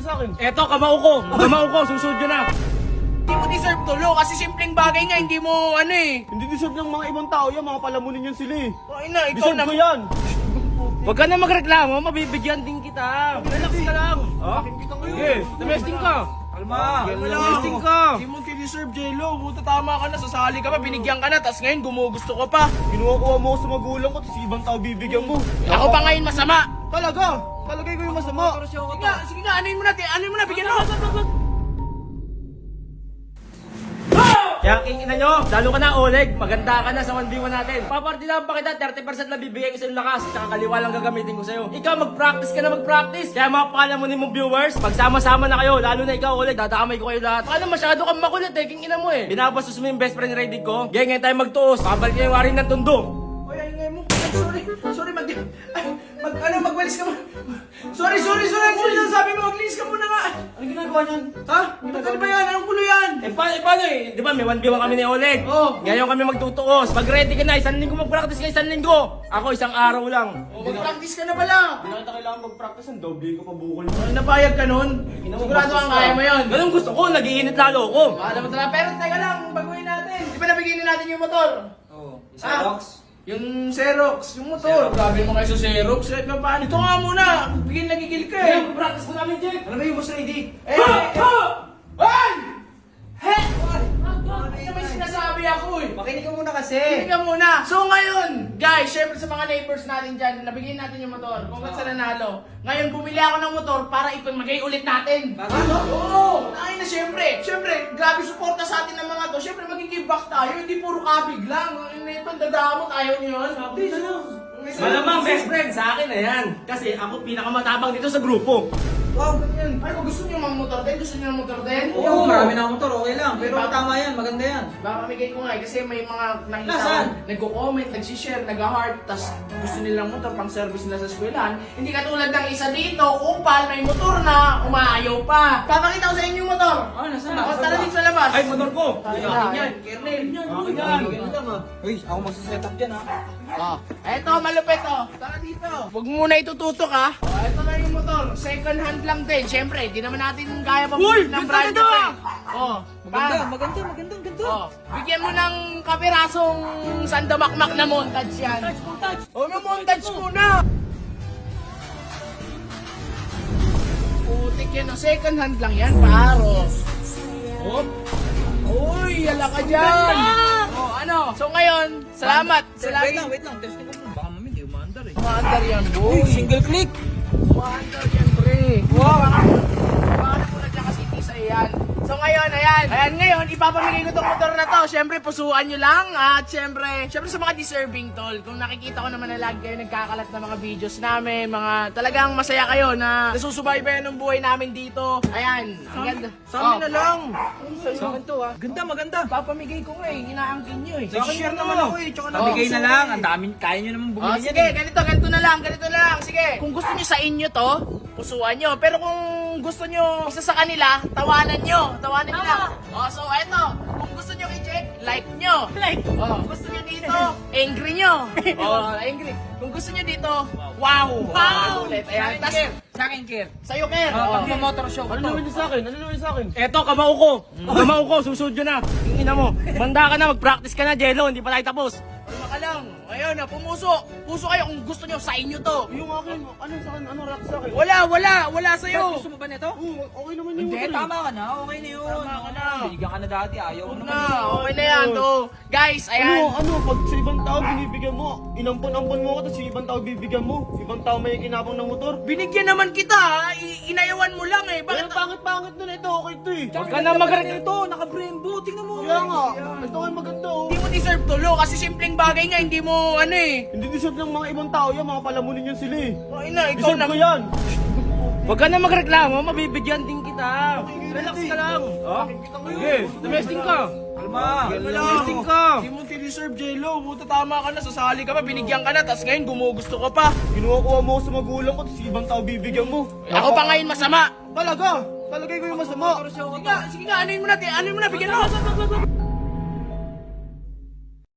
yun sa akin? Eto, kamao ko. Kamao ko, susunod yun na. Hindi mo deserve to, Lo, kasi simpleng bagay nga, hindi mo ano eh. Hindi deserve ng mga ibang tao yan, mga palamunin yan sila eh. Ay na, ikaw Deserve na. ko yan. Huwag ka na magreklamo, mabibigyan din kita. Relax ka lang. Ha? Sige, tumesting ka. Kalma. Tumesting ka. Hindi mo deserve, J-Lo. Buta tama ka na, sasali ka pa, binigyan ka na, tas ngayon gumugusto ko pa. Kinuha-kuha mo ako sa magulang ko, tapos ibang tao bibigyan mo. Ako pa ngayon masama. Talaga? Talagay ko yung masama. Sige nga, anuin mo na, bigyan mo. Kaya ina nyo, lalo ka na Oleg, maganda ka na sa 1v1 natin. Paparty lang pa kita, 30% lang bibigay ko sa yung lakas, tsaka kaliwa lang gagamitin ko sa'yo. Ikaw mag-practice ka na mag-practice. Kaya mga pakalamunin mong viewers, pagsama-sama na kayo, lalo na ikaw Oleg, dadamay ko kayo lahat. Baka masyado kang makulit eh, king ina mo eh. Binabastos mo yung best friend ready ko. Gaya ngayon tayo magtuos, babalik yung warin ng tundo. Oy, ay ngayon mo. Ay, sorry, magwalis ka mo. Sorry, sabi mo, maglinis ka muna nga. Ano ginagawa niyan? Ha? Ano ba yan? Anong kulo yan? Paano eh? Di ba may 1v1 kami ni Oleg? Oo. Ngayon kami magtutuos. Pag ready ka na, 1 linggo mag-practice ka, 1 linggo. Ako 1 araw lang. Mag-practice ka na pala. Hindi na kita kailangan mag-practice, ang doble ko pa bukol mo. Napayag ka nun? Sigurado kang kaya mo yun. Ganun gusto ko, nag-iinit lalo ako. Alam mo talaga, pero teka lang, baguhin natin. Di ba nabigyan natin yung motor? Oo. Xerox? Yung Xerox, yung motor. Grabe mo kayo sa Xerox. Kahit pa paano. Ito nga muna, bigyan nagigil ka eh. Practice mo namin, Jake. Ano ba yung boss ready? Hoy! He! Ano may sinasabi ako eh? Makinig ka muna kasi. Hindi ka muna. So ngayon, guys, syempre sa mga neighbors natin dyan, nabigyan natin yung motor. Congrats sa nanalo. Ngayon, bumili ako ng motor para ipamagay ulit natin. Ano? Oo! Ay na syempre. Syempre, grabe suporta sa atin ng mga to. Syempre, mag-give back tayo. Hindi puro kabig lang. Ang ito, dadamot. Ayaw niyo yun. Malamang best friend sa akin na yan. Kasi ako pinakamatabang dito sa grupo. Wow, ganyan. Ay, kung gusto niyo mga motor din, gusto niyo ng motor din? Oo, marami na akong motor, okay lang. Pero tama yan, maganda yan. Baka pamigay ko nga eh, kasi may mga nakita Nasaan? ko, nagko-comment, nagsishare, nag-heart, tas gusto nilang motor pang service nila sa eskwelahan. Hindi katulad ng isa dito, upal, may motor na, umaayaw pa. Papakita ko sa inyo yung motor. Oh, nasaan? O, tara dito sa labas. Ay, motor ko. Akin yan, Kernel. Okay lang ah. Uy, ako magsaset up dyan ha. Eto, malupit oh. Tara dito. Huwag mo muna itututok ha. Eto na yung motor. Second hand lang din. Siyempre, di naman natin kaya Uy, pabili ng ganda brand nito, new ah! eh. Oh, Maganda. Oh, bigyan mo ng kapirasong sandamakmak na montage yan. Montage. Oh, may montage muna. Putik yan. Second hand lang yan, paro. Oh. Uy, yala ka dyan. Oh, ano? So ngayon, salamat. Wait lang. Testing ko muna. Baka mami, hindi umaandar eh. Umaandar yan, boy. Single click. Umaandar yan, pre. Wow. Paano mo na dyan kasi tisa yan. So ngayon, ayan ngayon, ipapamigay ko tong motor na to. Siyempre, pusuan nyo lang. At siyempre sa mga deserving tol. Kung nakikita ko naman na lagi kayo nagkakalat ng mga videos namin, mga talagang masaya kayo na nasusubaybayan ng buhay namin dito. Ayan, ang ganda. Sa amin na lang. Sa akin to ah. Ganda, maganda. Papamigay ko nga eh, inaangkin nyo eh. Nag-share naman ako eh. Tsaka nabigay na lang. Ang daming, kaya nyo naman Oh, bumili sige, yan eh. ganito na lang. Sige, kung gusto nyo sa inyo to, pusuan nyo. Pero kung gusto nyo isa sa kanila, tawanan nila. Oh, so eto, kung gusto nyo kay Jake, like nyo. Oh, kung gusto nyo dito, angry nyo. Oh, angry. Kung gusto nyo dito, wow. Ulit. Ayan, tas, Sa akin, Kir. sa'yo, Ker. Pag motor show ko Ano to. naman yun sa akin? Eto, kamao ko. Kamao ko, susunod yun na. Yung ina mo. Manda ka na, mag-practice ka na, Jello. Hindi pa tayo tapos. Kalma ka lang. Ayun na, puso kayo kung gusto nyo sa inyo to. Yung akin, ano sa akin? Ano rock sa akin? Wala sa'yo. Gusto mo ba nito? Oo, okay naman yung Hindi, motor eh. tama ka na. Okay na yun. Tama ka na. Binigyan ka na dati. Ayaw mo Huwag naman. na, okay na yan to. Guys, ayan. Ano, pag sa ibang tao binibigyan mo, inampon-ampon mo ako, tapos yung ibang tao bibigyan mo. Ibang tao may kinabang ng motor. Binigyan naman kita, ha? Inayawan mo lang eh. Bakit Bakit? pangit-pangit nun? Ito, okay to eh. Huwag ka na mag-reklamo. Ito, naka-brembo. Tingnan mo. Kaya nga, ito ay maganda oh. Hindi mo deserve to, Lo, kasi simpleng bagay nga, hindi mo, ano eh. Hindi deserve ng mga ibang tao yan, mga palamunin yan sila eh. Ay na, ikaw Deserve na. ko yan. Huwag ka na magreklamo, mabibigyan din kita. Relax ka lang. Ha? Sige, tumesting ka. Kalma. Tumesting ka. Hindi mo deserve, J-Lo. Buta tama ka na, sasali ka pa, binigyan ka na, tas ngayon gumugusto ka pa. Kinuha-kuha mo ako sa magulang ko, tapos ibang tao bibigyan mo. Ako pa ngayon masama. Talaga? Talagay ko yung masama. Sige nga, anuin mo na, bigyan mo.